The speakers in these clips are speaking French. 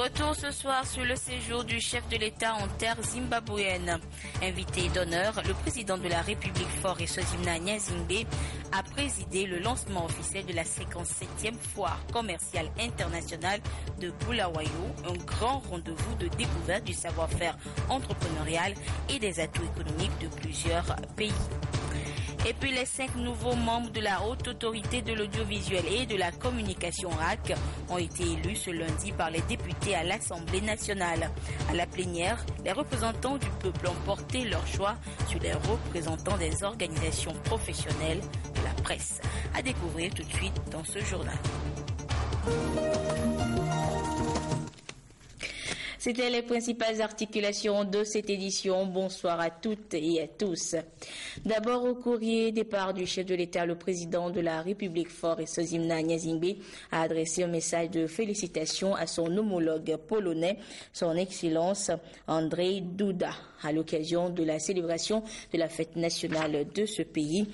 Retour ce soir sur le séjour du chef de l'État en terre zimbabwéenne. Invité d'honneur, le président de la République Faure Eswazimna Nyasimbe a présidé le lancement officiel de la 57e foire commerciale internationale de Bulawayo, un grand rendez-vous de découverte du savoir-faire entrepreneurial et des atouts économiques de plusieurs pays. Et puis les 5 nouveaux membres de la Haute Autorité de l'Audiovisuel et de la Communication RAC ont été élus ce lundi par les députés à l'Assemblée nationale. À la plénière, les représentants du peuple ont porté leur choix sur les représentants des organisations professionnelles de la presse. À découvrir tout de suite dans ce journal. C'était les principales articulations de cette édition. Bonsoir à toutes et à tous. D'abord, au courrier départ du chef de l'État, le président de la République Faure Eswazimna Nyasimbe a adressé un message de félicitations à son homologue polonais, son Excellence Andrzej Duda, à l'occasion de la célébration de la fête nationale de ce pays.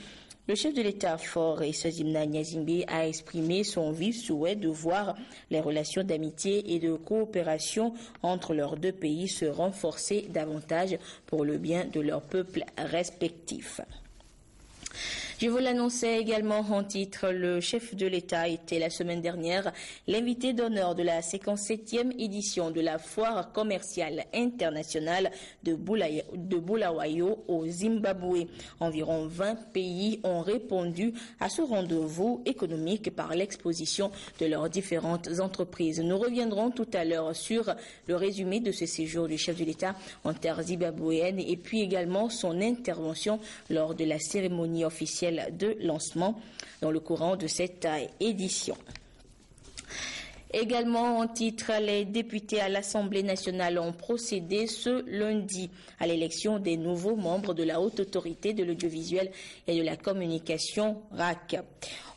Le chef de l'État Faure Eswazimna Nyasimbe a exprimé son vif souhait de voir les relations d'amitié et de coopération entre leurs deux pays se renforcer davantage pour le bien de leurs peuples respectifs. Je vous l'annonçais également en titre, le chef de l'État était la semaine dernière l'invité d'honneur de la 57e édition de la foire commerciale internationale de Bulawayo au Zimbabwe. Environ 20 pays ont répondu à ce rendez-vous économique par l'exposition de leurs différentes entreprises. Nous reviendrons tout à l'heure sur le résumé de ce séjour du chef de l'État en terre zimbabwéenne et puis également son intervention lors de la cérémonie officielle de lancement dans le courant de cette édition. Également en titre, les députés à l'Assemblée nationale ont procédé ce lundi à l'élection des nouveaux membres de la Haute Autorité de l'Audiovisuel et de la Communication RAC.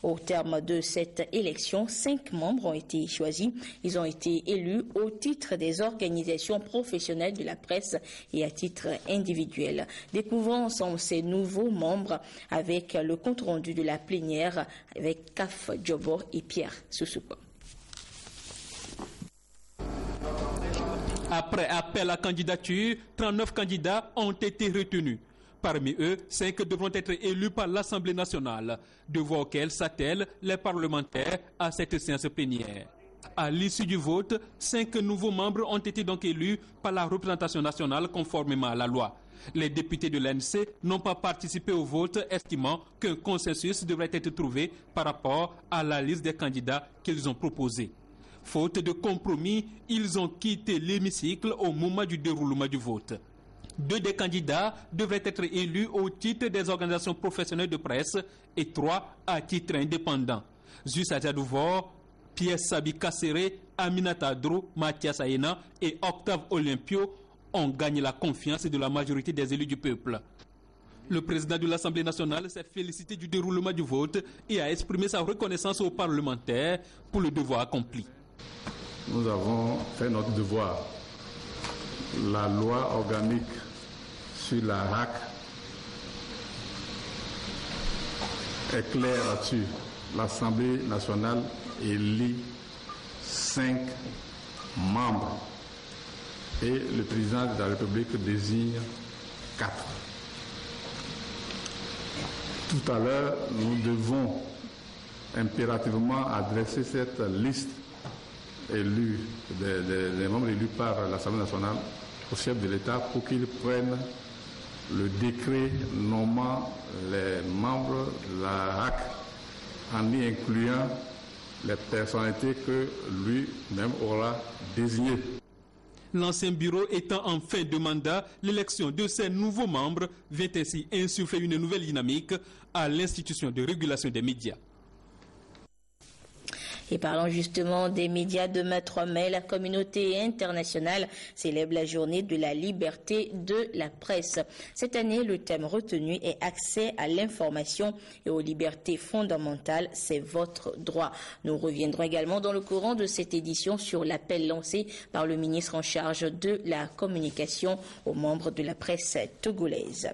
Au terme de cette élection, 5 membres ont été choisis. Ils ont été élus au titre des organisations professionnelles de la presse et à titre individuel. Découvrons ensemble ces nouveaux membres avec le compte-rendu de la plénière avec Kaf Djobor et Pierre Sousouko. Après appel à candidature, 39 candidats ont été retenus. Parmi eux, 5 devront être élus par l'Assemblée nationale, devant auquel s'attellent les parlementaires à cette séance plénière. À l'issue du vote, 5 nouveaux membres ont été donc élus par la représentation nationale conformément à la loi. Les députés de l'ANC n'ont pas participé au vote, estimant qu'un consensus devrait être trouvé par rapport à la liste des candidats qu'ils ont proposés. Faute de compromis, ils ont quitté l'hémicycle au moment du déroulement du vote. 2 des candidats devraient être élus au titre des organisations professionnelles de presse et 3 à titre indépendant. Zusa Djouvor, Pierre Sabi Kassere, Aminata Drou, Mathias Aena et Octave Olympio ont gagné la confiance de la majorité des élus du peuple. Le président de l'Assemblée nationale s'est félicité du déroulement du vote et a exprimé sa reconnaissance aux parlementaires pour le devoir accompli. Nous avons fait notre devoir. La loi organique sur la RAC est claire là-dessus. L'Assemblée nationale élit 5 membres et le président de la République désigne 4. Tout à l'heure, nous devons impérativement adresser cette liste élus, des membres élus par l'Assemblée nationale au chef de l'État pour qu'il prenne le décret nommant les membres de la RAC en y incluant les personnalités que lui-même aura désignées. L'ancien bureau étant en fin de mandat, l'élection de ces nouveaux membres vient ainsi insuffler une nouvelle dynamique à l'institution de régulation des médias. Et parlons justement des médias, demain 3 mai, la communauté internationale célèbre la journée de la liberté de la presse. Cette année, le thème retenu est accès à l'information et aux libertés fondamentales, c'est votre droit. Nous reviendrons également dans le courant de cette édition sur l'appel lancé par le ministre en charge de la communication aux membres de la presse togolaise.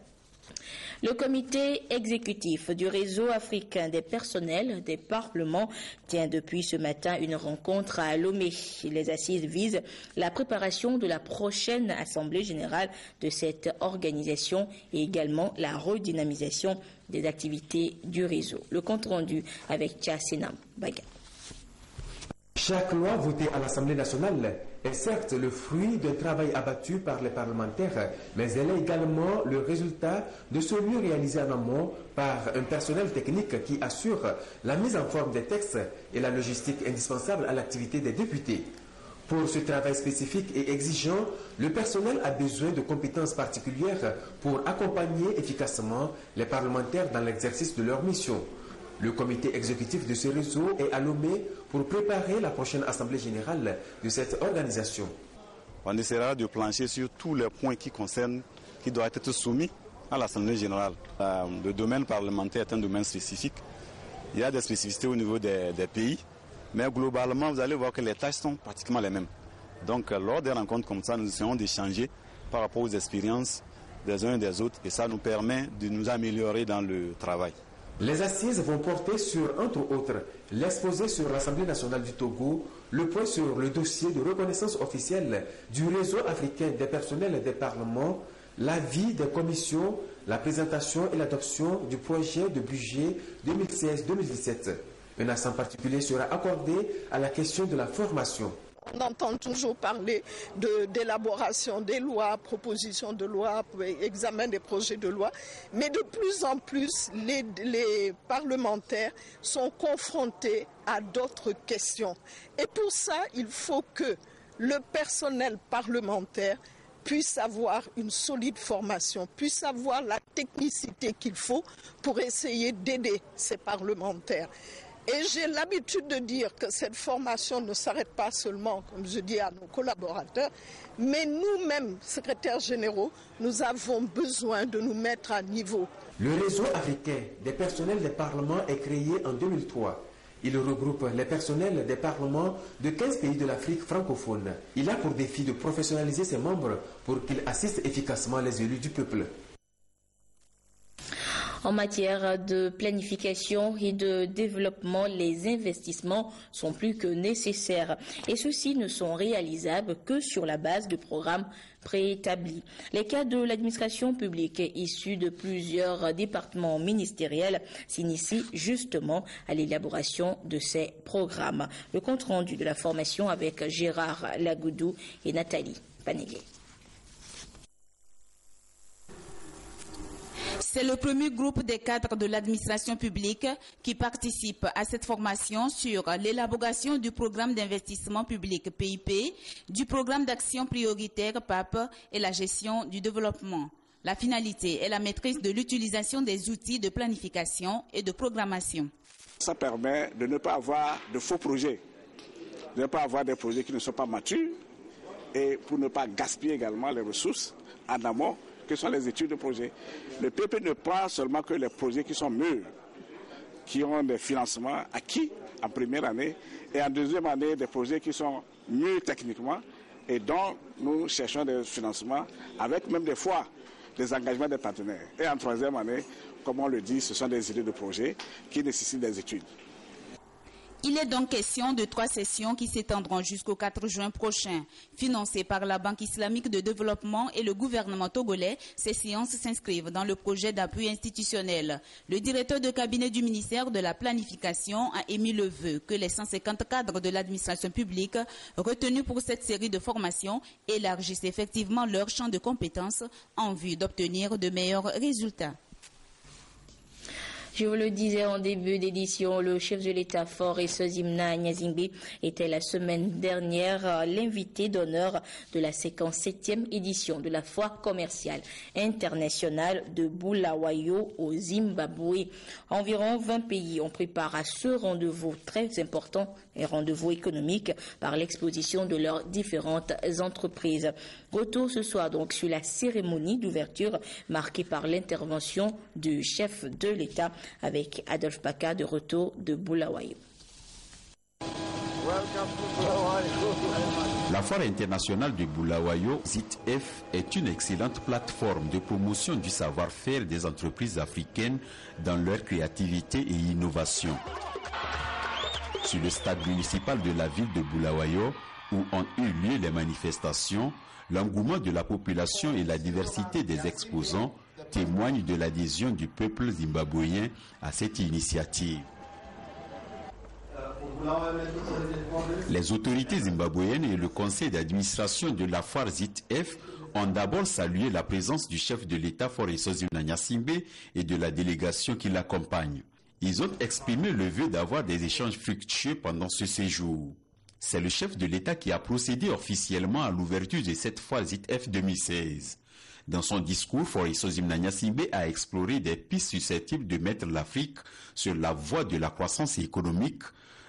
Le comité exécutif du réseau africain des personnels des parlements tient depuis ce matin une rencontre à Lomé. Les assises visent la préparation de la prochaine assemblée générale de cette organisation et également la redynamisation des activités du réseau. Le compte rendu avec Tchassenam Baga. Chaque loi votée à l'Assemblée nationale est certes le fruit d'un travail abattu par les parlementaires, mais elle est également le résultat de celui réalisé en amont par un personnel technique qui assure la mise en forme des textes et la logistique indispensable à l'activité des députés. Pour ce travail spécifique et exigeant, le personnel a besoin de compétences particulières pour accompagner efficacement les parlementaires dans l'exercice de leur mission. Le comité exécutif de ce réseau est à Lomé pour préparer la prochaine assemblée générale de cette organisation. On essaiera de plancher sur tous les points qui doivent être soumis à l'assemblée générale. Le domaine parlementaire est un domaine spécifique. Il y a des spécificités au niveau des pays, mais globalement, vous allez voir que les tâches sont pratiquement les mêmes. Donc, lors des rencontres comme ça, nous essayons d'échanger par rapport aux expériences des uns et des autres, et ça nous permet de nous améliorer dans le travail. Les assises vont porter sur, entre autres, l'exposé sur l'Assemblée nationale du Togo, le point sur le dossier de reconnaissance officielle du réseau africain des personnels des parlements, l'avis des commissions, la présentation et l'adoption du projet de budget 2016-2017. Un accent particulier sera accordé à la question de la formation. On entend toujours parler d'élaboration des lois, propositions de loi, examen des projets de loi, mais de plus en plus, les parlementaires sont confrontés à d'autres questions. Et pour ça, il faut que le personnel parlementaire puisse avoir une solide formation, puisse avoir la technicité qu'il faut pour essayer d'aider ces parlementaires. Et j'ai l'habitude de dire que cette formation ne s'arrête pas seulement, comme je dis à nos collaborateurs, mais nous-mêmes, secrétaires généraux, nous avons besoin de nous mettre à niveau. Le réseau africain des personnels des parlements est créé en 2003. Il regroupe les personnels des parlements de 15 pays de l'Afrique francophone. Il a pour défi de professionnaliser ses membres pour qu'ils assistent efficacement les élus du peuple. En matière de planification et de développement, les investissements sont plus que nécessaires et ceux-ci ne sont réalisables que sur la base de programmes préétablis. Les cas de l'administration publique issus de plusieurs départements ministériels s'initient justement à l'élaboration de ces programmes. Le compte rendu de la formation avec Gérard Lagoudou et Nathalie Panégué. C'est le premier groupe des cadres de l'administration publique qui participe à cette formation sur l'élaboration du programme d'investissement public PIP, du programme d'action prioritaire PAP et la gestion du développement. La finalité est la maîtrise de l'utilisation des outils de planification et de programmation. Ça permet de ne pas avoir de faux projets, de ne pas avoir des projets qui ne sont pas matures et pour ne pas gaspiller également les ressources en amont, que sont les études de projet. Le PP ne prend seulement que les projets qui sont mûrs, qui ont des financements acquis en première année et en deuxième année des projets qui sont mûrs techniquement et dont nous cherchons des financements avec même des fois des engagements des partenaires. Et en troisième année, comme on le dit, ce sont des idées de projets qui nécessitent des études. Il est donc question de 3 sessions qui s'étendront jusqu'au 4 juin prochain. Financées par la Banque islamique de développement et le gouvernement togolais, ces séances s'inscrivent dans le projet d'appui institutionnel. Le directeur de cabinet du ministère de la Planification a émis le vœu que les 150 cadres de l'administration publique retenus pour cette série de formations élargissent effectivement leur champ de compétences en vue d'obtenir de meilleurs résultats. Je vous le disais en début d'édition, le chef de l'État Faure Sozimna Nyazingbe était la semaine dernière l'invité d'honneur de la 57e édition de la foire commerciale internationale de Bulawayo au Zimbabwe. Environ 20 pays ont pris part à ce rendez-vous très important et rendez-vous économique par l'exposition de leurs différentes entreprises. Retour ce soir donc sur la cérémonie d'ouverture marquée par l'intervention du chef de l'État avec Adolphe Baka de retour de Bulawayo. La foire internationale de Bulawayo, ZITF, est une excellente plateforme de promotion du savoir-faire des entreprises africaines dans leur créativité et innovation. Sur le stade municipal de la ville de Bulawayo, où ont eu lieu les manifestations, l'engouement de la population et la diversité des exposants témoignent de l'adhésion du peuple zimbabwéen à cette initiative. Les autorités zimbabwéennes et le conseil d'administration de la foire ZITF ont d'abord salué la présence du chef de l'État Faure Sozimna Nyasimbe et de la délégation qui l'accompagne. Ils ont exprimé le vœu d'avoir des échanges fructueux pendant ce séjour. C'est le chef de l'État qui a procédé officiellement à l'ouverture de cette foire ZITF 2016. Dans son discours, Faure Sozimna Nyasimbe a exploré des pistes susceptibles de mettre l'Afrique sur la voie de la croissance économique,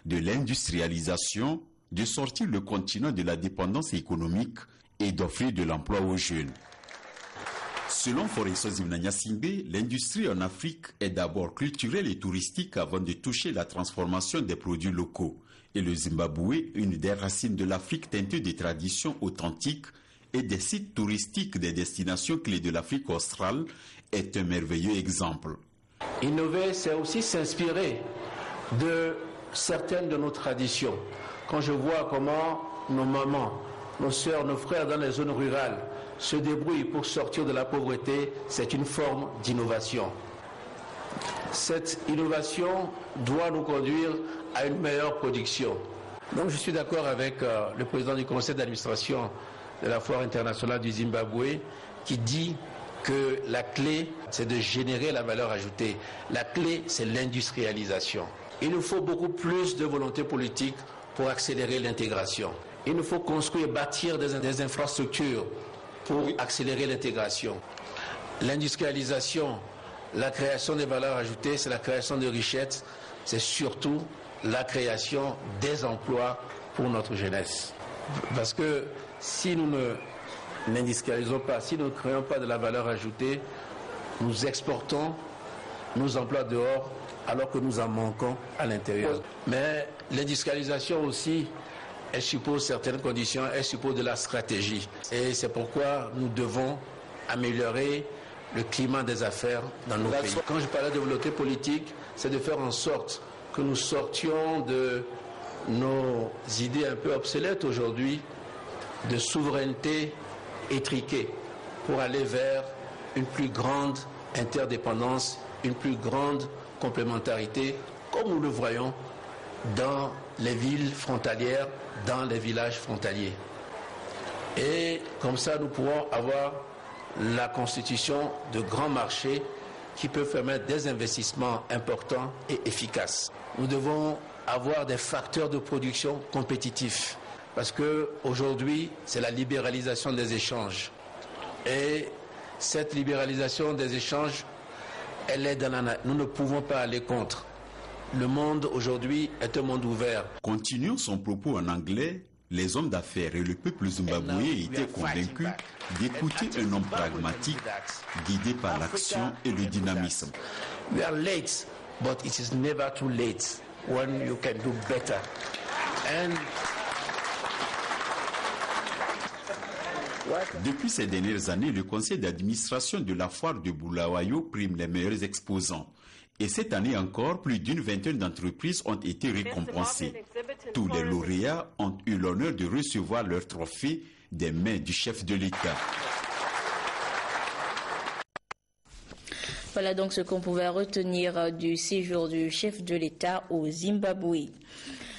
de l'industrialisation, de sortir le continent de la dépendance économique et d'offrir de l'emploi aux jeunes. Selon Faure Sozimna Nyasimbe, l'industrie en Afrique est d'abord culturelle et touristique avant de toucher la transformation des produits locaux. Et le Zimbabwe, une des racines de l'Afrique teintée de traditions authentiques et des sites touristiques des destinations clés de l'Afrique australe, est un merveilleux exemple. Innover, c'est aussi s'inspirer de certaines de nos traditions. Quand je vois comment nos mamans, nos sœurs, nos frères dans les zones rurales se débrouillent pour sortir de la pauvreté, c'est une forme d'innovation. Cette innovation doit nous conduire à une meilleure production. Donc je suis d'accord avec le président du conseil d'administration de la foire internationale du Zimbabwe qui dit que la clé, c'est de générer la valeur ajoutée. La clé, c'est l'industrialisation. Il nous faut beaucoup plus de volonté politique pour accélérer l'intégration. Il nous faut construire et bâtir des infrastructures pour accélérer l'intégration. L'industrialisation, la création des valeurs ajoutées, c'est la création de richesses, c'est surtout la création des emplois pour notre jeunesse. Parce que si nous n'industrialisons pas, si nous ne créons pas de la valeur ajoutée, nous exportons nos emplois dehors alors que nous en manquons à l'intérieur. Mais l'industrialisation aussi, elle suppose certaines conditions, elle suppose de la stratégie. Et c'est pourquoi nous devons améliorer le climat des affaires dans nos pays. Quand je parlais de volonté politique, c'est de faire en sorte que nous sortions de nos idées un peu obsolètes aujourd'hui, de souveraineté étriquée, pour aller vers une plus grande interdépendance, une plus grande complémentarité, comme nous le voyons dans les villes frontalières, dans les villages frontaliers. Et comme ça, nous pourrons avoir la constitution de grands marchés qui peuvent permettre des investissements importants et efficaces. Nous devons avoir des facteurs de production compétitifs parce qu'aujourd'hui, c'est la libéralisation des échanges. Et cette libéralisation des échanges, elle est nous ne pouvons pas aller contre. Le monde aujourd'hui est un monde ouvert. Continuons son propos en anglais. Les hommes d'affaires et le peuple zimbabwéen étaient convaincus d'écouter un homme pragmatique, guidé par l'action et le dynamisme. We are late, but it is never too late when you can do better. Depuis ces dernières années, le conseil d'administration de la foire de Bulawayo prime les meilleurs exposants. Et cette année encore, plus d'une vingtaine d'entreprises ont été récompensées. Tous les lauréats ont eu l'honneur de recevoir leur trophée des mains du chef de l'État. Voilà donc ce qu'on pouvait retenir du séjour du chef de l'État au Zimbabwe.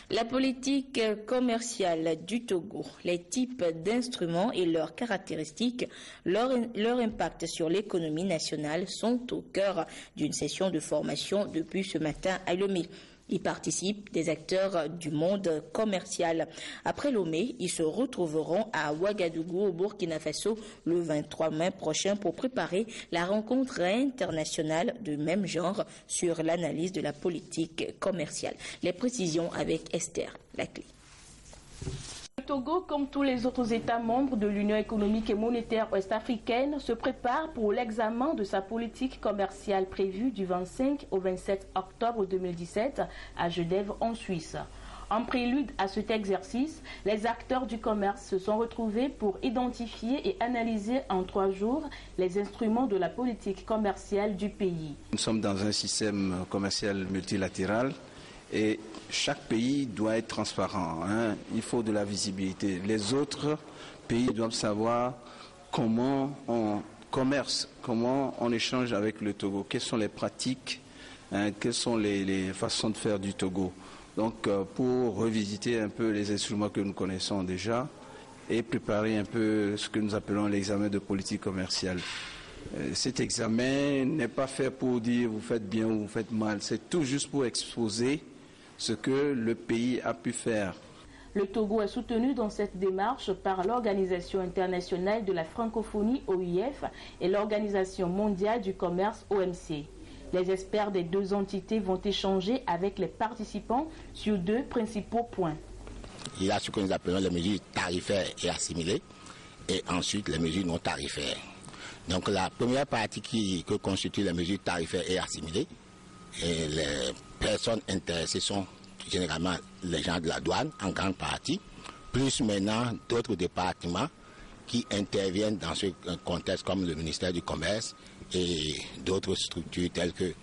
La politique commerciale du Togo, les types d'instruments et leurs caractéristiques, leur impact sur l'économie nationale sont au cœur d'une session de formation depuis ce matin à Lomé. Y participent des acteurs du monde commercial. Après Lomé, ils se retrouveront à Ouagadougou au Burkina Faso le 23 mai prochain pour préparer la rencontre internationale de même genre sur l'analyse de la politique commerciale. Les précisions avec Esther Laclé. Le Togo, comme tous les autres États membres de l'Union économique et monétaire ouest-africaine, se prépare pour l'examen de sa politique commerciale prévue du 25 au 27 octobre 2017 à Genève en Suisse. En prélude à cet exercice, les acteurs du commerce se sont retrouvés pour identifier et analyser en 3 jours les instruments de la politique commerciale du pays. Nous sommes dans un système commercial multilatéral et chaque pays doit être transparent. Il faut de la visibilité. Les autres pays doivent savoir comment on commerce, comment on échange avec le Togo, quelles sont les pratiques, quelles sont les façons de faire du Togo. Donc pour revisiter un peu les instruments que nous connaissons déjà et préparer un peu ce que nous appelons l'examen de politique commerciale. Cet examen n'est pas fait pour dire vous faites bien ou vous faites mal, c'est tout juste pour exposer ce que le pays a pu faire. Le Togo est soutenu dans cette démarche par l'Organisation internationale de la francophonie OIF et l'Organisation mondiale du commerce OMC. Les experts des 2 entités vont échanger avec les participants sur 2 principaux points. Il y a ce que nous appelons les mesures tarifaires et assimilées et ensuite les mesures non tarifaires. Donc la première partie que constituent les mesures tarifaires et assimilées, et les personnes intéressées sont généralement les gens de la douane en grande partie, plus maintenant d'autres départements qui interviennent dans ce contexte comme le ministère du Commerce et d'autres structures telles que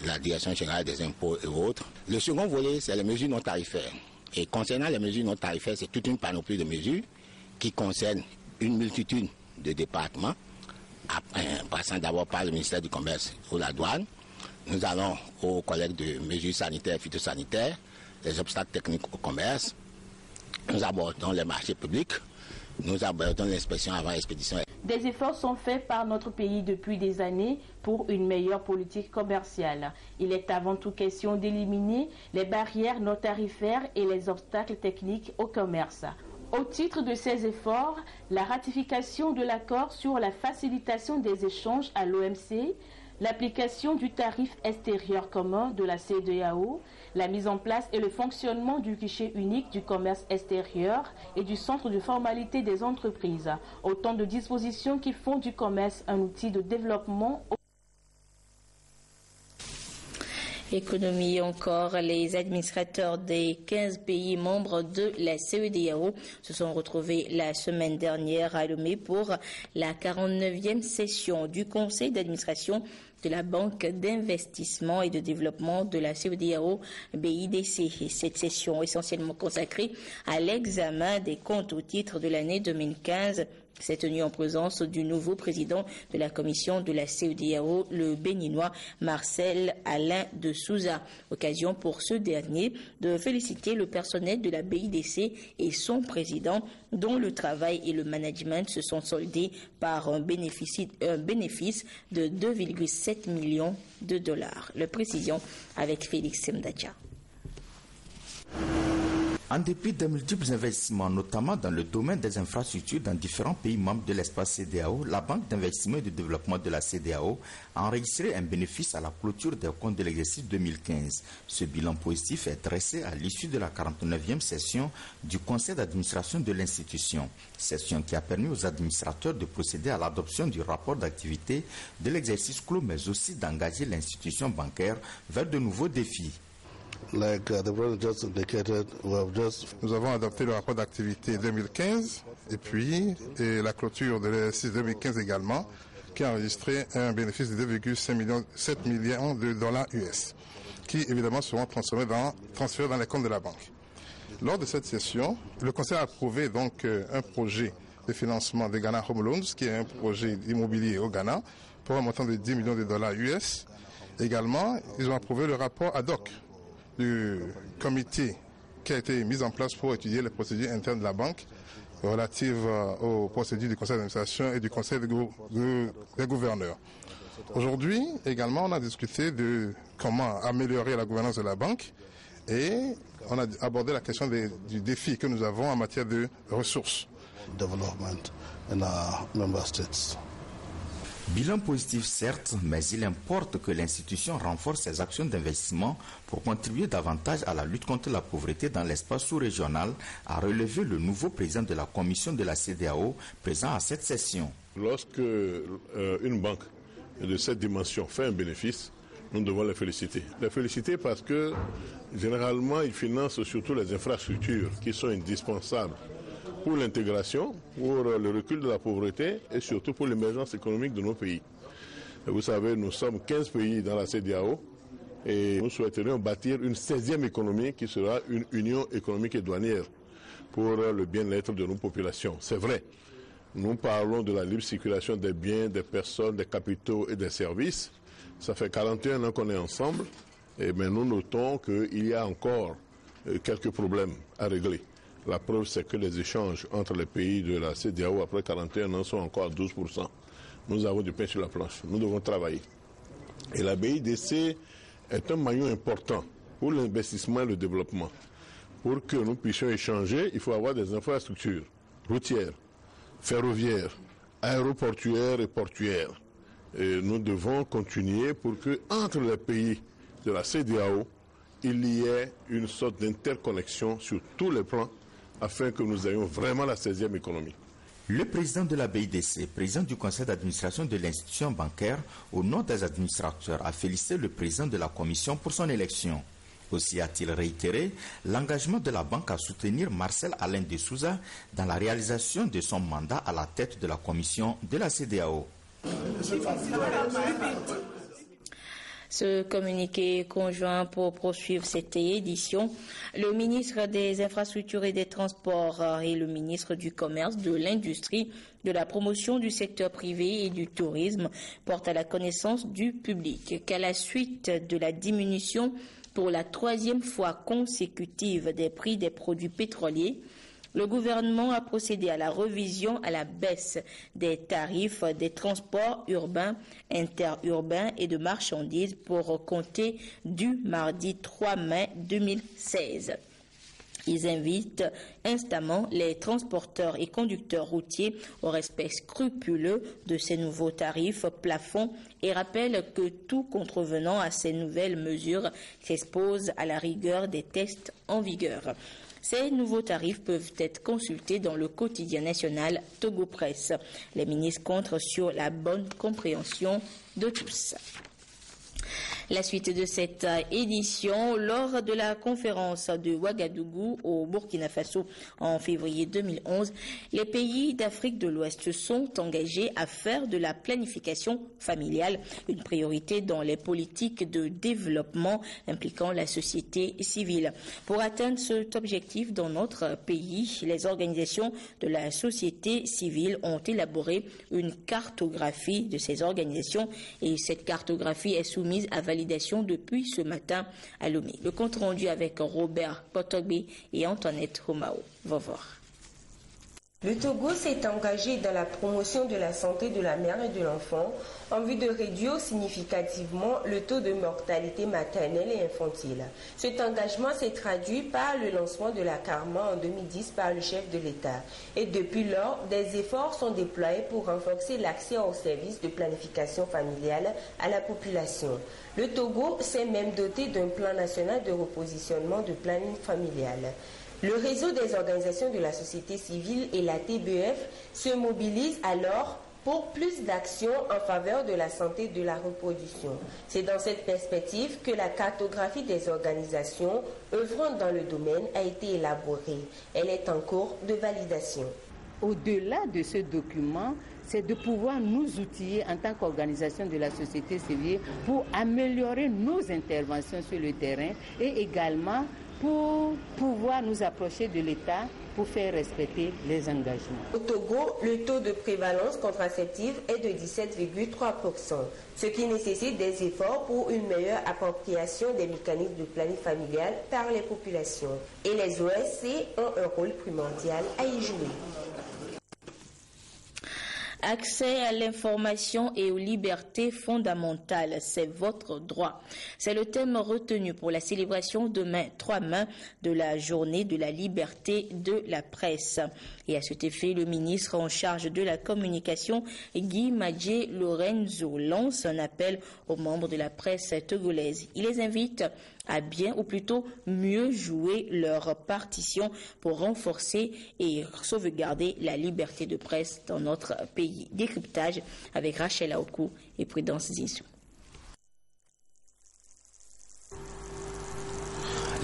la Direction générale des impôts et autres. Le second volet, c'est les mesures non tarifaires. Et concernant les mesures non tarifaires, c'est toute une panoplie de mesures qui concernent une multitude de départements, passant d'abord par le ministère du Commerce ou la douane. Nous allons aux collègues de mesures sanitaires et phytosanitaires, les obstacles techniques au commerce. Nous abordons les marchés publics. Nous abordons l'inspection avant expédition. Des efforts sont faits par notre pays depuis des années pour une meilleure politique commerciale. Il est avant tout question d'éliminer les barrières non tarifaires et les obstacles techniques au commerce. Au titre de ces efforts, la ratification de l'accord sur la facilitation des échanges à l'OMC, l'application du tarif extérieur commun de la CEDEAO, la mise en place et le fonctionnement du guichet unique du commerce extérieur et du centre de formalité des entreprises. Autant de dispositions qui font du commerce un outil de développement. Économie encore, les administrateurs des 15 pays membres de la CEDEAO se sont retrouvés la semaine dernière à Lomé pour la 49e session du conseil d'administration de la Banque d'investissement et de développement de la CEDEAO BIDC. Et cette session essentiellement consacrée à l'examen des comptes au titre de l'année 2015 s'est tenue en présence du nouveau président de la commission de la CEDEAO, le béninois Marcel Alain de Souza. Occasion pour ce dernier de féliciter le personnel de la BIDC et son président, dont le travail et le management se sont soldés par un bénéfice de 2,7 millions de dollars. Le précision avec Félix Mdacha. En dépit de multiples investissements, notamment dans le domaine des infrastructures dans différents pays membres de l'espace CEDEAO, la Banque d'investissement et de développement de la CEDEAO a enregistré un bénéfice à la clôture des comptes de l'exercice 2015. Ce bilan positif est dressé à l'issue de la 49e session du conseil d'administration de l'institution. Session qui a permis aux administrateurs de procéder à l'adoption du rapport d'activité de l'exercice clos, mais aussi d'engager l'institution bancaire vers de nouveaux défis. Nous avons adopté le rapport d'activité 2015 et puis la clôture de l'exercice 2015 également, qui a enregistré un bénéfice de 2,7 millions de dollars US, qui évidemment seront transférés dans les comptes de la banque. Lors de cette session, le Conseil a approuvé donc un projet de financement de Ghana Home Loans, qui est un projet immobilier au Ghana, pour un montant de 10 millions de dollars US. Également, ils ont approuvé le rapport ad hoc du comité qui a été mis en place pour étudier les procédures internes de la banque relatives aux procédures du conseil d'administration et du conseil des gouverneurs. Aujourd'hui, également, on a discuté de comment améliorer la gouvernance de la banque et on a abordé la question du défi que nous avons en matière de ressources. Bilan positif certes, mais il importe que l'institution renforce ses actions d'investissement pour contribuer davantage à la lutte contre la pauvreté dans l'espace sous-régional, a relevé le nouveau président de la commission de la CEDEAO présent à cette session. Lorsque une banque de cette dimension fait un bénéfice, nous devons les féliciter. Les féliciter parce que généralement, ils financent surtout les infrastructures qui sont indispensables pour l'intégration, pour le recul de la pauvreté et surtout pour l'émergence économique de nos pays. Et vous savez, nous sommes 15 pays dans la CEDEAO et nous souhaiterions bâtir une 16e économie qui sera une union économique et douanière pour le bien-être de nos populations. C'est vrai, nous parlons de la libre circulation des biens, des personnes, des capitaux et des services. Ça fait 41 ans qu'on est ensemble, mais nous notons qu'il y a encore quelques problèmes à régler. La preuve, c'est que les échanges entre les pays de la CEDEAO après 41 ans sont encore à 12%. Nous avons du pain sur la planche, nous devons travailler. Et la BIDC est un maillon important pour l'investissement et le développement. Pour que nous puissions échanger, il faut avoir des infrastructures routières, ferroviaires, aéroportuaires et portuaires. Et nous devons continuer pour que, entre les pays de la CEDEAO, il y ait une sorte d'interconnexion sur tous les plans afin que nous ayons vraiment la 16e économie. Le président de la BIDC, président du conseil d'administration de l'institution bancaire, au nom des administrateurs, a félicité le président de la commission pour son élection. Aussi a-t-il réitéré l'engagement de la banque à soutenir Marcel Alain de Souza dans la réalisation de son mandat à la tête de la commission de la CEDEAO. Ce communiqué conjoint pour poursuivre cette édition, le ministre des Infrastructures et des Transports et le ministre du Commerce, de l'Industrie, de la Promotion du secteur privé et du tourisme portent à la connaissance du public qu'à la suite de la diminution pour la 3e fois consécutive des prix des produits pétroliers, le gouvernement a procédé à la revision à la baisse des tarifs des transports urbains, interurbains et de marchandises pour compter du mardi 3 mai 2016. Ils invitent instamment les transporteurs et conducteurs routiers au respect scrupuleux de ces nouveaux tarifs plafonds et rappellent que tout contrevenant à ces nouvelles mesures s'expose à la rigueur des tests en vigueur. Ces nouveaux tarifs peuvent être consultés dans le quotidien national Togo Presse. Les ministres comptent sur la bonne compréhension de tous. La suite de cette édition, lors de la conférence de Ouagadougou au Burkina Faso en février 2011, les pays d'Afrique de l'Ouest sont engagés à faire de la planification familiale une priorité dans les politiques de développement impliquant la société civile. Pour atteindre cet objectif dans notre pays, les organisations de la société civile ont élaboré une cartographie de ces organisations et cette cartographie est soumise à validation depuis ce matin à Lomé. Le compte rendu avec Robert Potogbe et Antoinette Homao. Va voir. Le Togo s'est engagé dans la promotion de la santé de la mère et de l'enfant en vue de réduire significativement le taux de mortalité maternelle et infantile. Cet engagement s'est traduit par le lancement de la CARMA en 2010 par le chef de l'État. Et depuis lors, des efforts sont déployés pour renforcer l'accès aux services de planification familiale à la population. Le Togo s'est même doté d'un plan national de repositionnement de planning familial. Le réseau des organisations de la société civile et la TBF se mobilisent alors pour plus d'actions en faveur de la santé de la reproduction. C'est dans cette perspective que la cartographie des organisations œuvrant dans le domaine a été élaborée. Elle est en cours de validation. Au-delà de ce document, c'est de pouvoir nous outiller en tant qu'organisation de la société civile pour améliorer nos interventions sur le terrain et également pour pouvoir nous approcher de l'État pour faire respecter les engagements. Au Togo, le taux de prévalence contraceptive est de 17,3%, ce qui nécessite des efforts pour une meilleure appropriation des mécanismes de planning familial par les populations. Et les OSC ont un rôle primordial à y jouer. Accès à l'information et aux libertés fondamentales, c'est votre droit. C'est le thème retenu pour la célébration demain 3 mai de la journée de la liberté de la presse. Et à cet effet, le ministre en charge de la communication, Guy Madjé Lorenzo, lance un appel aux membres de la presse togolaise. Il les invite à bien ou plutôt mieux jouer leur partition pour renforcer et sauvegarder la liberté de presse dans notre pays. Décryptage avec Rachel Aokou et Prudence Zissou.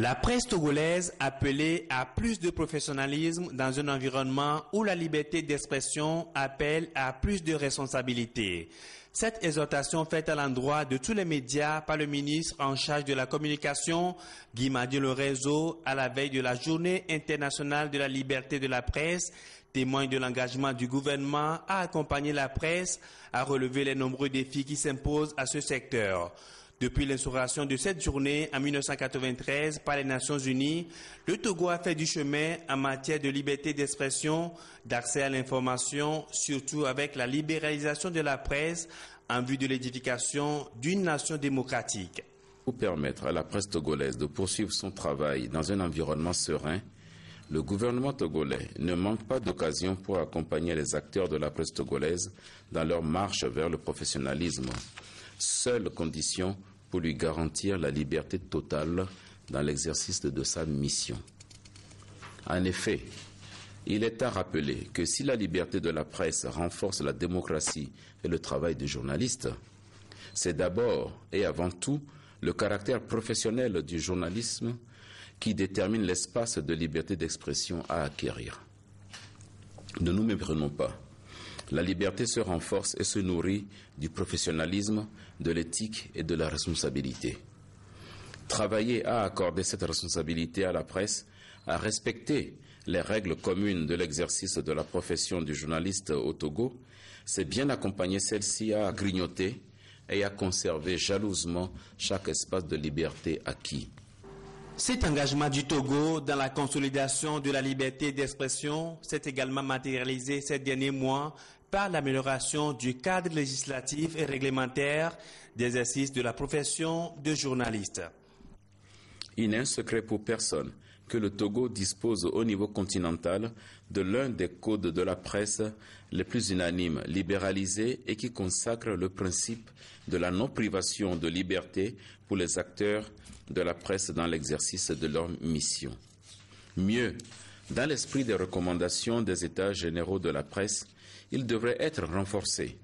La presse togolaise appelée à plus de professionnalisme dans un environnement où la liberté d'expression appelle à plus de responsabilité. Cette exhortation faite à l'endroit de tous les médias par le ministre en charge de la communication, Guy Madi Lorenzo, à la veille de la Journée internationale de la liberté de la presse, témoigne de l'engagement du gouvernement à accompagner la presse à relever les nombreux défis qui s'imposent à ce secteur. Depuis l'instauration de cette journée en 1993 par les Nations Unies, le Togo a fait du chemin en matière de liberté d'expression, d'accès à l'information, surtout avec la libéralisation de la presse en vue de l'édification d'une nation démocratique. Pour permettre à la presse togolaise de poursuivre son travail dans un environnement serein, le gouvernement togolais ne manque pas d'occasion pour accompagner les acteurs de la presse togolaise dans leur marche vers le professionnalisme. Seule condition pour lui garantir la liberté totale dans l'exercice de sa mission. En effet, il est à rappeler que si la liberté de la presse renforce la démocratie et le travail des journalistes, c'est d'abord et avant tout le caractère professionnel du journalisme qui détermine l'espace de liberté d'expression à acquérir. Ne nous méprenons pas. La liberté se renforce et se nourrit du professionnalisme, de l'éthique et de la responsabilité. Travailler à accorder cette responsabilité à la presse, à respecter les règles communes de l'exercice de la profession du journaliste au Togo, c'est bien accompagner celle-ci à grignoter et à conserver jalousement chaque espace de liberté acquis. Cet engagement du Togo dans la consolidation de la liberté d'expression s'est également matérialisé ces derniers mois par l'amélioration du cadre législatif et réglementaire d'exercice de la profession de journaliste. Il n'est un secret pour personne que le Togo dispose au niveau continental de l'un des codes de la presse les plus unanimes, libéralisés et qui consacre le principe de la non-privation de liberté pour les acteurs de la presse dans l'exercice de leur mission. Mieux, dans l'esprit des recommandations des États généraux de la presse, il devrait être renforcé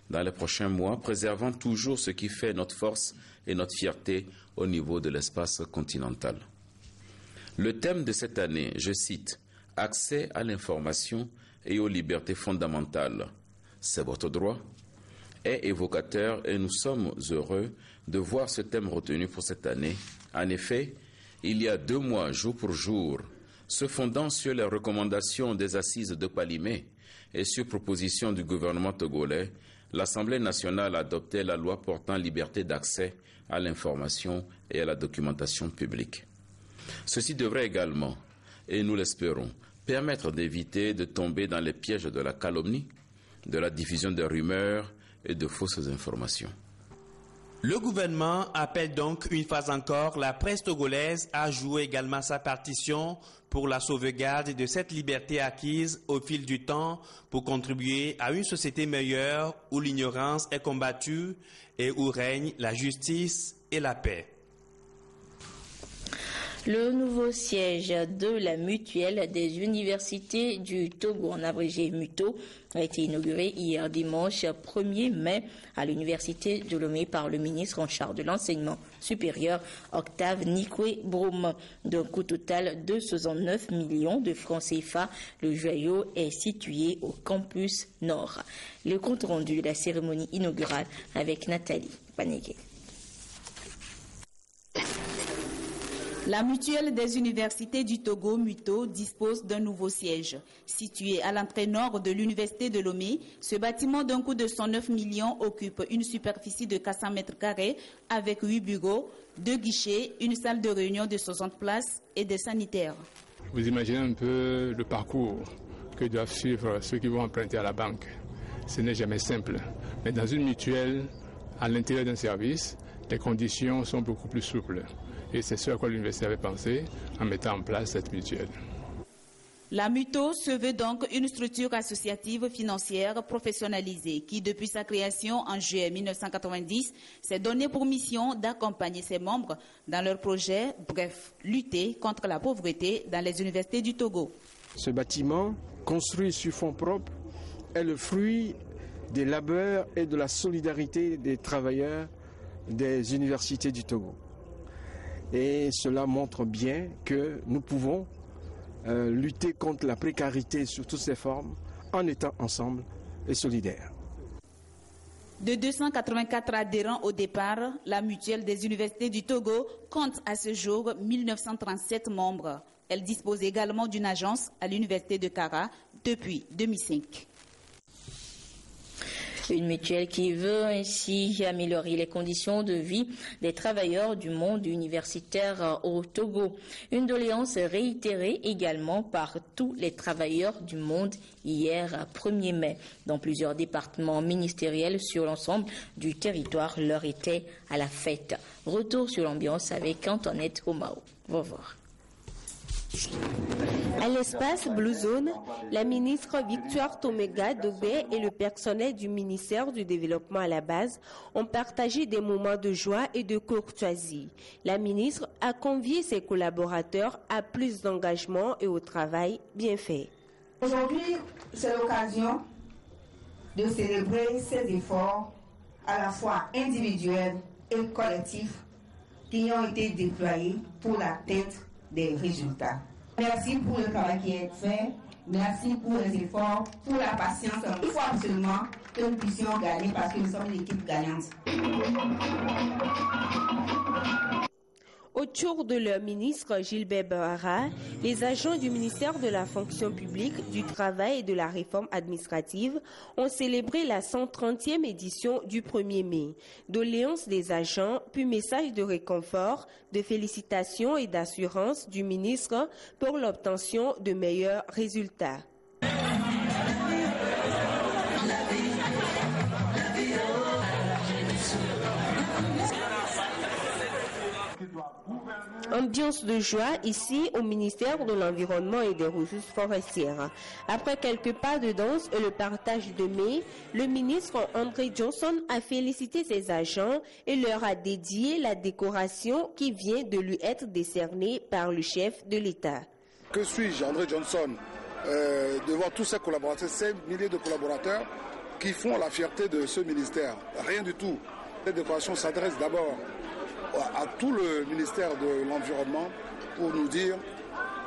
dans les prochains mois, préservant toujours ce qui fait notre force et notre fierté au niveau de l'espace continental. Le thème de cette année, je cite, « Accès à l'information et aux libertés fondamentales, c'est votre droit », est évocateur et nous sommes heureux de voir ce thème retenu pour cette année. En effet, il y a 2 mois, jour pour jour, se fondant sur les recommandations des assises de Palimé et sur proposition du gouvernement togolais, l'Assemblée nationale a adopté la loi portant liberté d'accès à l'information et à la documentation publique. Ceci devrait également, et nous l'espérons, permettre d'éviter de tomber dans les pièges de la calomnie, de la diffusion de rumeurs et de fausses informations. Le gouvernement appelle donc une fois encore la presse togolaise à jouer également sa partition pour la sauvegarde de cette liberté acquise au fil du temps pour contribuer à une société meilleure où l'ignorance est combattue et où règne la justice et la paix. Le nouveau siège de la mutuelle des universités du Togo, en abrégé MUTO, a été inauguré hier dimanche 1er mai à l'université de Lomé par le ministre en charge de l'enseignement supérieur, Octave Nikwe Broum. D'un coût total de 69 millions de francs CFA, le joyau est situé au campus Nord. Le compte rendu de la cérémonie inaugurale avec Nathalie Panégué. La mutuelle des universités du Togo, MUTO, dispose d'un nouveau siège. Situé à l'entrée nord de l'université de Lomé, ce bâtiment d'un coût de 109 millions occupe une superficie de 400 mètres carrés avec 8 bureaux, 2 guichets, une salle de réunion de 60 places et des sanitaires. Vous imaginez un peu le parcours que doivent suivre ceux qui vont emprunter à la banque. Ce n'est jamais simple. Mais dans une mutuelle, à l'intérieur d'un service, les conditions sont beaucoup plus souples. Et c'est ce à quoi l'université avait pensé en mettant en place cette mutuelle. La MUTO se veut donc une structure associative financière professionnalisée qui, depuis sa création en juillet 1990, s'est donné pour mission d'accompagner ses membres dans leurs projets, bref, lutter contre la pauvreté dans les universités du Togo. Ce bâtiment, construit sur fonds propres, est le fruit des labeurs et de la solidarité des travailleurs des universités du Togo. Et cela montre bien que nous pouvons lutter contre la précarité sous toutes ses formes en étant ensemble et solidaires. De 284 adhérents au départ, la mutuelle des universités du Togo compte à ce jour 1937 membres. Elle dispose également d'une agence à l'université de Kara depuis 2005. Une mutuelle qui veut ainsi améliorer les conditions de vie des travailleurs du monde universitaire au Togo. Une doléance réitérée également par tous les travailleurs du monde hier 1er mai. Dans plusieurs départements ministériels sur l'ensemble du territoire, l'heure était à la fête. Retour sur l'ambiance avec Antoinette Omao. Va voir. À l'espace Blue Zone, la ministre Victoire Tomega Dobé et le personnel du ministère du Développement à la base ont partagé des moments de joie et de courtoisie. La ministre a convié ses collaborateurs à plus d'engagement et au travail bien fait. Aujourd'hui, c'est l'occasion de célébrer ces efforts à la fois individuels et collectifs qui ont été déployés pour l'atteinte des résultats. Merci pour le travail qui est fait, merci pour les efforts, pour la patience. Il faut absolument que nous puissions gagner parce que nous sommes une équipe gagnante. Autour de leur ministre Gilbert Bahara, les agents du ministère de la fonction publique, du travail et de la réforme administrative ont célébré la 130e édition du 1er mai. Doléances des agents, puis message de réconfort, de félicitations et d'assurance du ministre pour l'obtention de meilleurs résultats. Ambiance de joie ici au ministère de l'Environnement et des Ressources forestières. Après quelques pas de danse et le partage de mets, le ministre André Johnson a félicité ses agents et leur a dédié la décoration qui vient de lui être décernée par le chef de l'État. Que suis-je, André Johnson, devant tous ces collaborateurs, ces milliers de collaborateurs qui font la fierté de ce ministère? Rien du tout. Cette décoration s'adresse d'abord à tout le ministère de l'Environnement pour nous dire,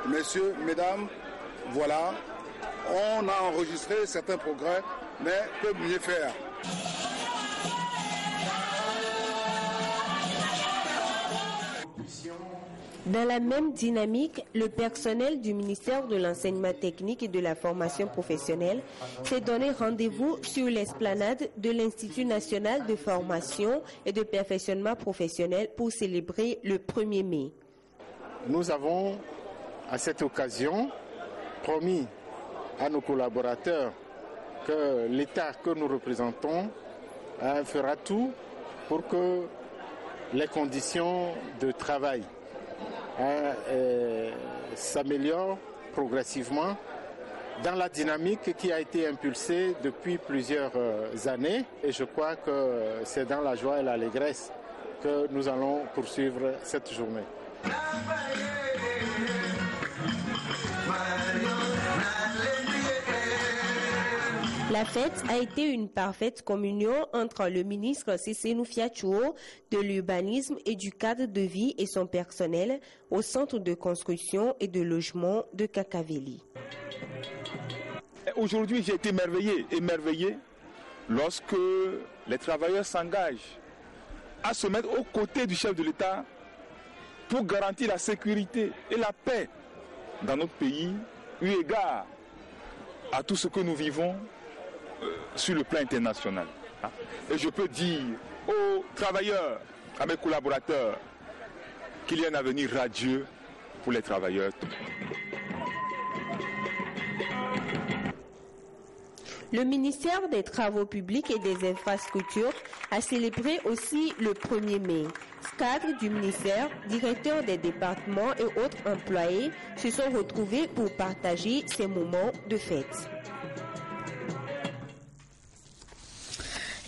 messieurs, mesdames, voilà, on a enregistré certains progrès, mais peut mieux faire. Dans la même dynamique, le personnel du ministère de l'Enseignement technique et de la formation professionnelle s'est donné rendez-vous sur l'esplanade de l'Institut national de formation et de perfectionnement professionnel pour célébrer le 1er mai. Nous avons, à cette occasion, promis à nos collaborateurs que l'État que nous représentons fera tout pour que les conditions de travail s'améliore progressivement dans la dynamique qui a été impulsée depuis plusieurs années. Et je crois que c'est dans la joie et l'allégresse que nous allons poursuivre cette journée. La fête a été une parfaite communion entre le ministre Cécénou Fiatouo de l'urbanisme et du cadre de vie et son personnel au centre de construction et de logement de Kakaveli. Aujourd'hui, j'ai été émerveillé lorsque les travailleurs s'engagent à se mettre aux côtés du chef de l'État pour garantir la sécurité et la paix dans notre pays, eu égard à tout ce que nous vivons sur le plan international. Et je peux dire aux travailleurs, à mes collaborateurs, qu'il y a un avenir radieux pour les travailleurs. Le ministère des Travaux publics et des Infrastructures a célébré aussi le 1er mai. Cadres du ministère, directeurs des départements et autres employés se sont retrouvés pour partager ces moments de fête.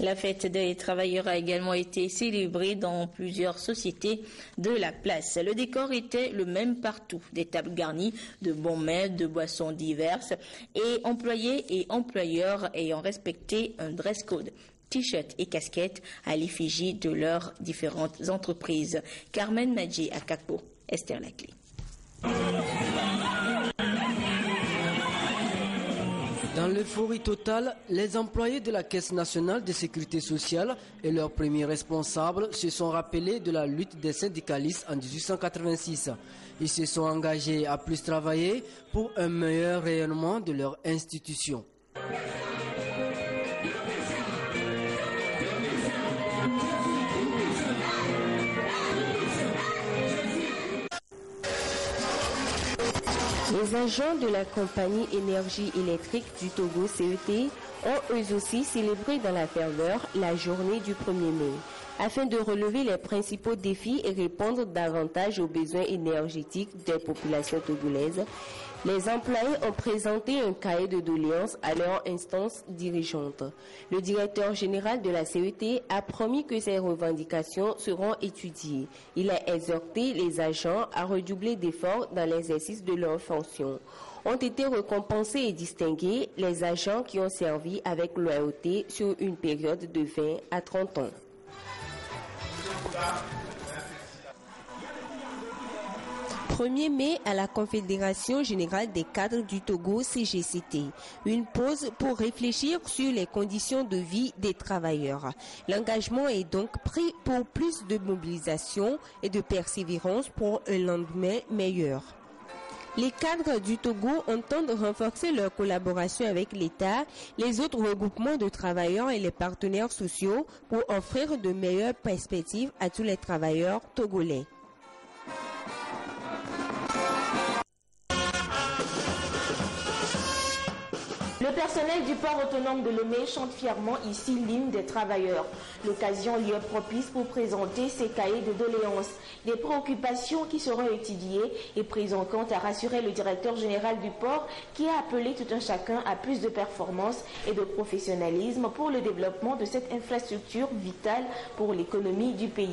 La fête des travailleurs a également été célébrée dans plusieurs sociétés de la place. Le décor était le même partout, des tables garnies de bons mets, de boissons diverses et employés et employeurs ayant respecté un dress code. t-shirts et casquettes à l'effigie de leurs différentes entreprises. Carmen Nadji à Kakpo, Esther Laclé. Dans l'euphorie totale, les employés de la Caisse nationale de sécurité sociale et leurs premiers responsables se sont rappelés de la lutte des syndicalistes en 1886. Ils se sont engagés à plus travailler pour un meilleur rayonnement de leur institution. Les agents de la compagnie énergie électrique du Togo CET ont eux aussi célébré dans la ferveur la journée du 1er mai. Afin de relever les principaux défis et répondre davantage aux besoins énergétiques des populations togolaises, les employés ont présenté un cahier de doléances à leur instance dirigeante. Le directeur général de la CET a promis que ces revendications seront étudiées. Il a exhorté les agents à redoubler d'efforts dans l'exercice de leurs fonctions. Ont été récompensés et distingués les agents qui ont servi avec loyauté sur une période de 20 à 30 ans. 1er mai à la Confédération générale des cadres du Togo CGCT. Une pause pour réfléchir sur les conditions de vie des travailleurs. L'engagement est donc pris pour plus de mobilisation et de persévérance pour un lendemain meilleur. Les cadres du Togo entendent renforcer leur collaboration avec l'État, les autres regroupements de travailleurs et les partenaires sociaux pour offrir de meilleures perspectives à tous les travailleurs togolais. Le personnel du port autonome de Lomé chante fièrement ici l'hymne des travailleurs. L'occasion lui est propice pour présenter ses cahiers de doléances, des préoccupations qui seront étudiées et prises en compte, à rassurer le directeur général du port qui a appelé tout un chacun à plus de performance et de professionnalisme pour le développement de cette infrastructure vitale pour l'économie du pays.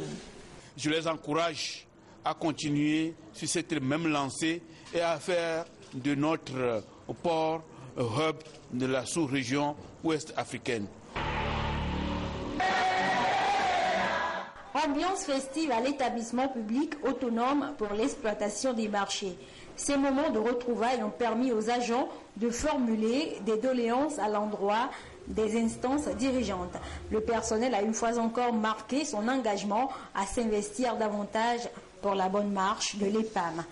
Je les encourage à continuer sur cette même lancée et à faire de notre port hub de la sous-région ouest africaine. Ambiance festive à l'établissement public autonome pour l'exploitation des marchés. Ces moments de retrouvailles ont permis aux agents de formuler des doléances à l'endroit des instances dirigeantes. Le personnel a une fois encore marqué son engagement à s'investir davantage pour la bonne marche de l'EPAM.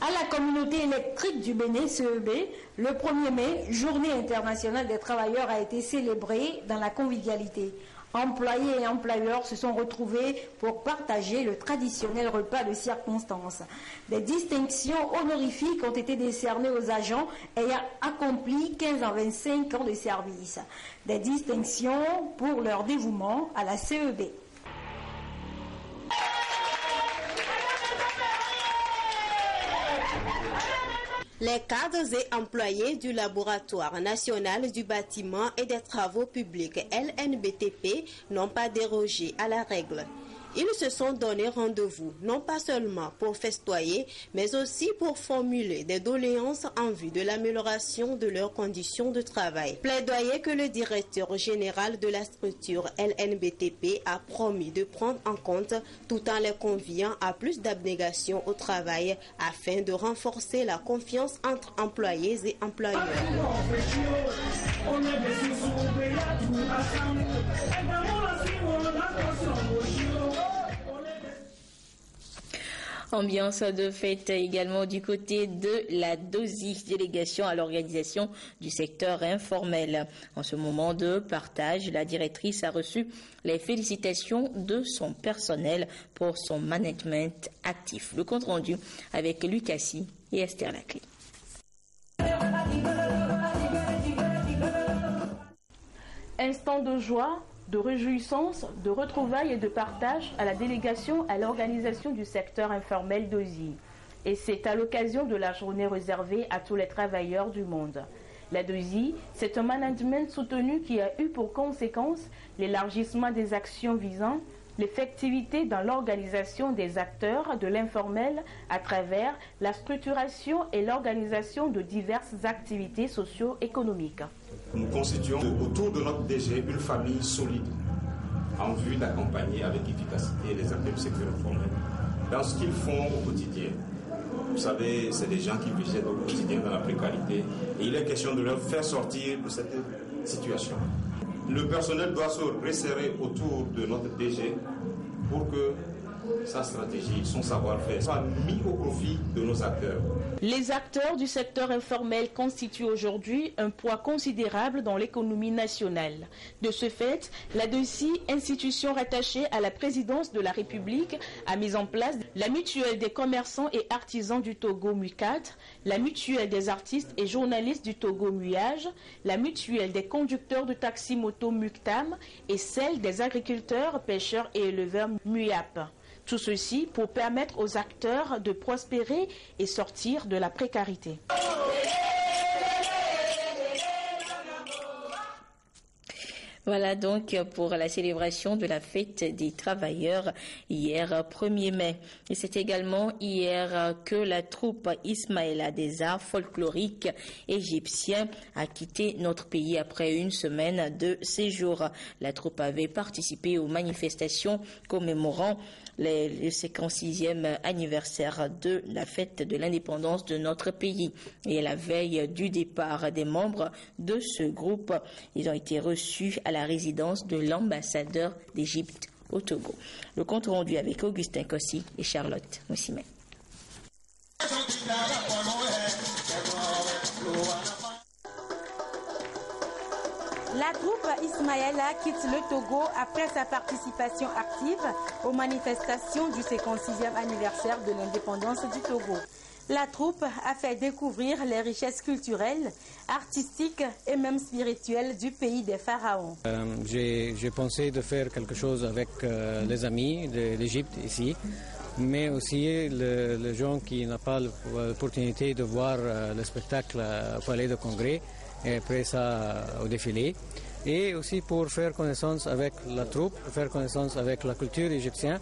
À la communauté électrique du Bénin, CEB, le 1er mai, Journée internationale des travailleurs a été célébrée dans la convivialité. Employés et employeurs se sont retrouvés pour partager le traditionnel repas de circonstance. Des distinctions honorifiques ont été décernées aux agents ayant accompli 15 à 25 ans de service. Des distinctions pour leur dévouement à la CEB. Les cadres et employés du Laboratoire national du bâtiment et des travaux publics LNBTP n'ont pas dérogé à la règle. Ils se sont donné rendez-vous, non pas seulement pour festoyer, mais aussi pour formuler des doléances en vue de l'amélioration de leurs conditions de travail. Plaidoyer que le directeur général de la structure LNBTP a promis de prendre en compte tout en les conviant à plus d'abnégation au travail afin de renforcer la confiance entre employés et employeurs. Ambiance de fête également du côté de la DOSI, délégation à l'organisation du secteur informel. En ce moment de partage, la directrice a reçu les félicitations de son personnel pour son management actif. Le compte rendu avec Lucassi et Esther Laclé. Instant de joie, de réjouissance, de retrouvailles et de partage à la délégation à l'organisation du secteur informel d'OSI. Et c'est à l'occasion de la journée réservée à tous les travailleurs du monde. La DOSI, c'est un management soutenu qui a eu pour conséquence l'élargissement des actions visant l'effectivité dans l'organisation des acteurs de l'informel à travers la structuration et l'organisation de diverses activités socio-économiques. Nous constituons autour de notre DG une famille solide en vue d'accompagner avec efficacité les acteurs du secteur informel dans ce qu'ils font au quotidien. Vous savez, c'est des gens qui vivent au quotidien dans la précarité et il est question de leur faire sortir de cette situation. Le personnel doit se resserrer autour de notre DG pour que sa stratégie, son savoir-faire soit mis au profit de nos acteurs. Les acteurs du secteur informel constituent aujourd'hui un poids considérable dans l'économie nationale. De ce fait, la DECI, institution rattachée à la présidence de la République, a mis en place la mutuelle des commerçants et artisans du Togo MUCAT, la mutuelle des artistes et journalistes du Togo MUAGE, la mutuelle des conducteurs de taxi-moto MUCTAM et celle des agriculteurs, pêcheurs et éleveurs MUAP. Tout ceci pour permettre aux acteurs de prospérer et sortir de la précarité. Voilà donc pour la célébration de la fête des travailleurs hier 1er mai. Et c'est également hier que la troupe Ismaïla des arts folkloriques égyptiens a quitté notre pays après une semaine de séjour. La troupe avait participé aux manifestations commémorant le 56e anniversaire de la fête de l'indépendance de notre pays. Et à la veille du départ des membres de ce groupe, ils ont été reçus à la résidence de l'ambassadeur d'Égypte au Togo. Le compte rendu avec Augustin Kossi et Charlotte Moussimet. La troupe Ismaïla quitte le Togo après sa participation active aux manifestations du 56e anniversaire de l'indépendance du Togo. La troupe a fait découvrir les richesses culturelles, artistiques et même spirituelles du pays des pharaons. J'ai pensé de faire quelque chose avec les amis de l'Égypte ici, mais aussi les gens qui n'ont pas l'opportunité de voir le spectacle au Palais de Congrès et après ça au défilé. Et aussi pour faire connaissance avec la troupe, faire connaissance avec la culture égyptienne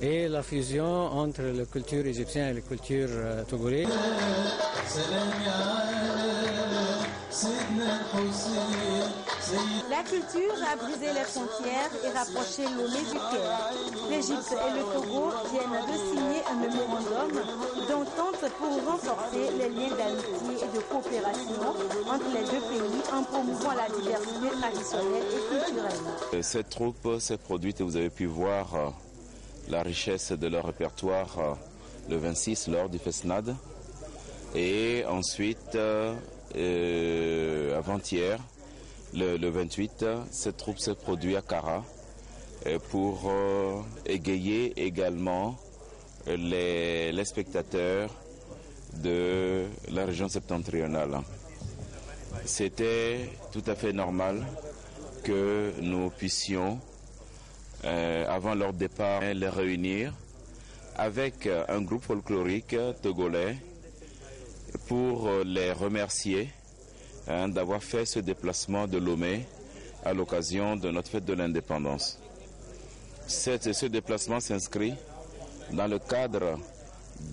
et la fusion entre la culture égyptienne et la culture togolaise. La culture a brisé les frontières et rapproché Lomé du Caire. L'Égypte et le Togo viennent de signer un mémorandum d'entente pour renforcer les liens d'amitié et de coopération entre les deux pays en promouvant la diversité traditionnelle et culturelle. Cette troupe s'est produite et vous avez pu voir la richesse de leur répertoire le 26 lors du FESNAD. Et ensuite, avant-hier, le 28, cette troupe s'est produite à Kara pour égayer également les spectateurs de la région septentrionale. C'était tout à fait normal que nous puissions, avant leur départ, les réunir avec un groupe folklorique togolais pour les remercier d'avoir fait ce déplacement de Lomé à l'occasion de notre fête de l'indépendance. Ce déplacement s'inscrit dans le cadre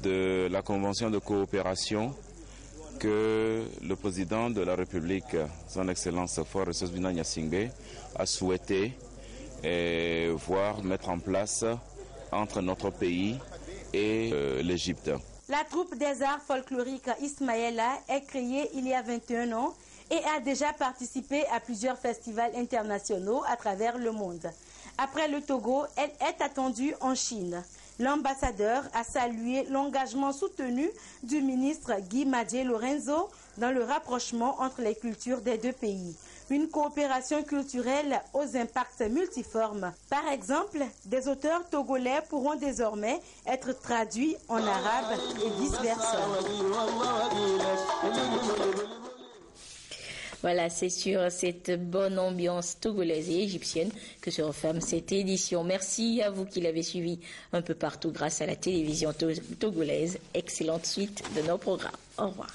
de la convention de coopération que le président de la République, son Excellence Faure Sosbina Gnassingbé, a souhaité voir mettre en place entre notre pays et l'Égypte. La troupe des arts folkloriques Ismaïla est créée il y a 21 ans et a déjà participé à plusieurs festivals internationaux à travers le monde. Après le Togo, elle est attendue en Chine. L'ambassadeur a salué l'engagement soutenu du ministre Guy Madje Lorenzo dans le rapprochement entre les cultures des deux pays. Une coopération culturelle aux impacts multiformes. Par exemple, des auteurs togolais pourront désormais être traduits en arabe et vice-versa. Voilà, c'est sur cette bonne ambiance togolaise et égyptienne que se referme cette édition. Merci à vous qui l'avez suivi un peu partout grâce à la télévision togolaise. Excellente suite de nos programmes. Au revoir.